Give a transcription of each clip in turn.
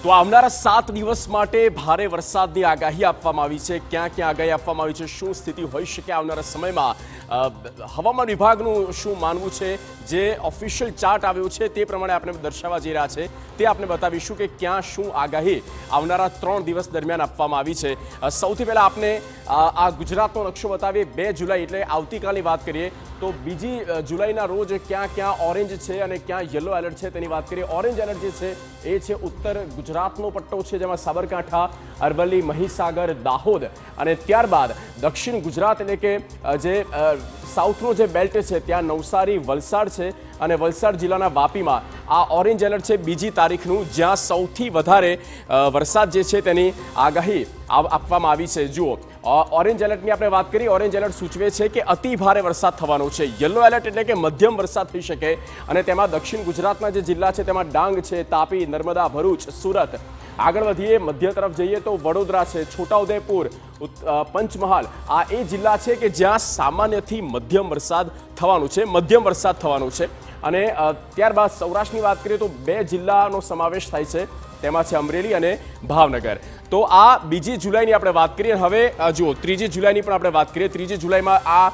તો આવનારા 7 દિવસ માટે ભારે વરસાદની આગાહી આપવામાં આવી છે। ક્યાં ક્યાં આગાહી આપવામાં આવી છે, શું સ્થિતિ હોઈ શકે આવનારા સમયમાં, હવામાન વિભાગનું શું માનવું છે, જે ઓફિશિયલ ચાર્ટ આવ્યો છે તે પ્રમાણે આપણે દર્શાવવા જઈ રહ્યા છે તે આપણે બતાવીશું કે ક્યાં શું આગાહી આવનારા 3 દિવસ દરમિયાન આપવામાં આવી છે। સૌથી પહેલા આપણે આ ગુજરાતનો નકશો બતાવીએ। 2 જુલાઈ એટલે આવતીકાલની વાત કરીએ તો 2 જુલાઈના રોજ ક્યાં ક્યાં ઓરેન્જ છે અને ક્યાં યલો એલર્ટ છે તેની વાત કરીએ। ઓરેન્જ એલર્ટ જે છે એ છે ઉત્તર ગુજરાતનો પટ્ટો છે, જેમાં સાબરકાંઠા, અરવલ્લી, મહીસાગર, દાહોદ અને ત્યારબાદ દક્ષિણ ગુજરાત એટલે કે જે સાઉથનો જે બેલ્ટ છે ત્યાં નવસારી, વલસાડ છે અને વલસાડ જિલ્લાના વાપીમાં આ ઓરેન્જ એલર્ટ છે 2 તારીખનું, જ્યાં સૌથી વધારે વરસાદ જે છે તેની આગાહી આપવામાં આવી છે। જુઓ, ઓરેન્જ એલર્ટની આપણે વાત કરીએ। ઓરેન્જ એલર્ટ સૂચવે છે કે અતિ ભારે વરસાદ થવાનો છે। યલો એલર્ટ એટલે કે મધ્યમ વરસાદ થઈ શકે અને તેમાં દક્ષિણ ગુજરાતના જે જિલ્લા છે તેમાં ડાંગ છે, તાપી, નર્મદા, ભરૂચ, સુરત। આગળ વધીએ, મધ્ય તરફ જઈએ તો વડોદરા છે, છોટાઉદેપુર, પંચમહાલ આ એ જિલ્લા છે કે જ્યાં સામાન્યથી મધ્યમ વરસાદ થવાનું છે, મધ્યમ વરસાદ થવાનો છે। અને ત્યારબાદ સૌરાષ્ટ્રની વાત કરીએ તો 2 જિલ્લાનો સમાવેશ થાય છે, તેમાં છે અમરેલી અને ભાવનગર। તો આ 2 જુલાઈની આપણે વાત કરીએ। હવે જુઓ, 3 જુલાઈની પણ આપણે વાત કરીએ। 3 જુલાઈમાં આ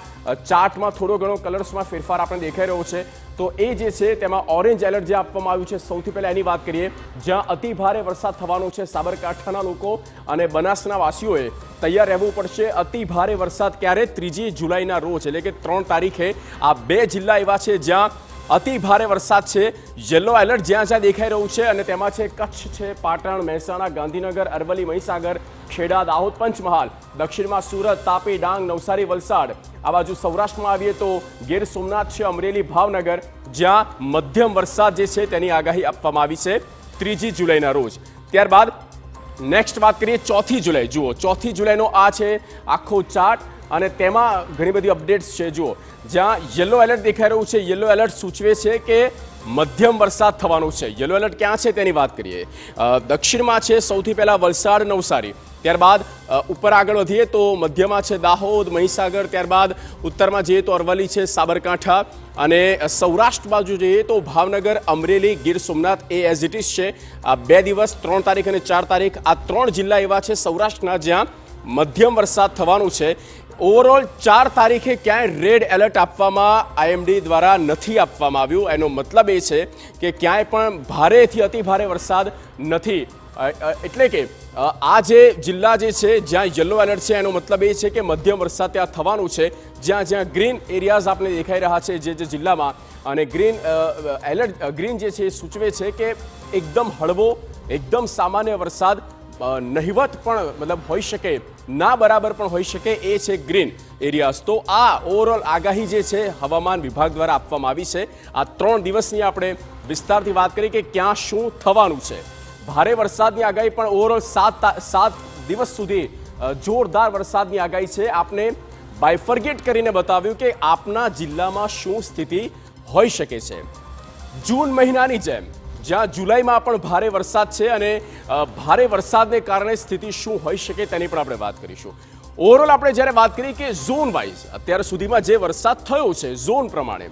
ચાર્ટમાં થોડો ઘણો કલર્સમાં ફેરફાર આપણે દેખાઈ રહ્યો છે, તો એ જે છે તેમાં ઓરેન્જ એલર્ટ જે આપવામાં આવ્યું છે, સૌથી પહેલા એની વાત કરીએ, જ્યાં અતિ ભારે વરસાદ થવાનો છે। સાબરકાંઠાના લોકો અને બનાસના વાસીઓએ તૈયાર રહેવું પડશે। અતિ ભારે વરસાદ ક્યારે? 3 જુલાઈના રોજ એટલે કે 3 તારીખે આ 2 જિલ્લા એવા છે જ્યાં અતિ ભારે વરસાદ છે। યલો એલર્ટ જ્યાં જ્યાં દેખાઈ રહ્યું છે અને તેમાં છે કચ્છ છે, પાટણ, મહેસાણા, ગાંધીનગર, અરવલ્લી, મહીસાગર, ખેડા, દાહોદ, પંચમહાલ। દક્ષિણમાં સુરત, તાપી, ડાંગ, નવસારી, વલસાડ। આ બાજુ સૌરાષ્ટ્રમાં આવીએ તો ગીર સોમનાથ છે, અમરેલી, ભાવનગર, જ્યાં મધ્યમ વરસાદ જે છે તેની આગાહી આપવામાં આવી છે 3 જુલાઈના રોજ। ત્યારબાદ નેક્સ્ટ વાત કરીએ 4 જુલાઈ। જુઓ, 4 જુલાઈનો આ છે આખો ચાર્ટ અને તેમાં ઘણી બધી અપડેટ્સ છે। જુઓ, જ્યાં યલો એલર્ટ દેખાઈ રહ્યું છે, યલો એલર્ટ સૂચવે છે કે મધ્યમ વરસાદ થવાનો છે। યલો એલર્ટ ક્યાં છે તેની વાત કરીએ। દક્ષિણમાં છે સૌથી પહેલા વલસાડ, નવસારી, ત્યારબાદ ઉપર આગળ વધીએ તો મધ્યમાં છે દાહોદ, મહીસાગર, ત્યારબાદ ઉત્તરમાં જઈએ તો અરવલ્લી છે, સાબરકાંઠા અને સૌરાષ્ટ્ર બાજુ જઈએ તો ભાવનગર, અમરેલી, ગીર સોમનાથ એ એઝ ઇટ ઇઝ છે। આ 2 દિવસ 3 તારીખ અને 4 તારીખ આ 3 જિલ્લા એવા છે સૌરાષ્ટ્રના જ્યાં મધ્યમ વરસાદ થવાનું છે। ઓવરઓલ 4 તારીખે ક્યાંય રેડ એલર્ટ આપવામાં આઈએમડી દ્વારા નથી આપવામાં આવ્યું। એનો મતલબ એ છે કે ક્યાંય પણ ભારેથી અતિ ભારે વરસાદ નથી, એટલે કે આ જે જિલ્લા જે છે જ્યાં યલો એલર્ટ છે એનો મતલબ એ છે કે મધ્યમ વરસાદ ત્યાં થવાનું છે। જ્યાં જ્યાં ગ્રીન એરિયાઝ આપણે દેખાઈ રહ્યા છે જે જિલ્લામાં, અને ગ્રીન જે છે એ સૂચવે છે કે એકદમ હળવો, એકદમ સામાન્ય વરસાદ, નહિવત પણ મતલબ હોઈ શકે, ના બરાબર પણ હોઈ શકે, એ છે ગ્રીન એરિયાઝ। તો આ ઓવરઓલ આગાહી જે છે હવામાન વિભાગ દ્વારા આપવામાં આવી છે। આ 3 દિવસની આપણે વિસ્તારથી વાત કરી કે ક્યાં શું થવાનું છે। ભારે વરસાદની આગાહી પણ ઓવરઓલ 7 દિવસ સુધી જોરદાર વરસાદની આગાહી છે। આપને બાયફર્ગેટ કરીને બતાવ્યું કે આપના જિલ્લામાં શું સ્થિતિ હોઈ શકે છે। જૂન મહિનાની જેમ જ્યાં જુલાઈમાં પણ ભારે વરસાદ છે અને ભારે વરસાદને કારણે સ્થિતિ શું હોઈ શકે તેની પણ આપણે વાત કરીશું। ઓવરઓલ આપણે જ્યારે વાત કરીએ કે ઝોન વાઇઝ અત્યાર સુધીમાં જે વરસાદ થયો છે ઝોન પ્રમાણે,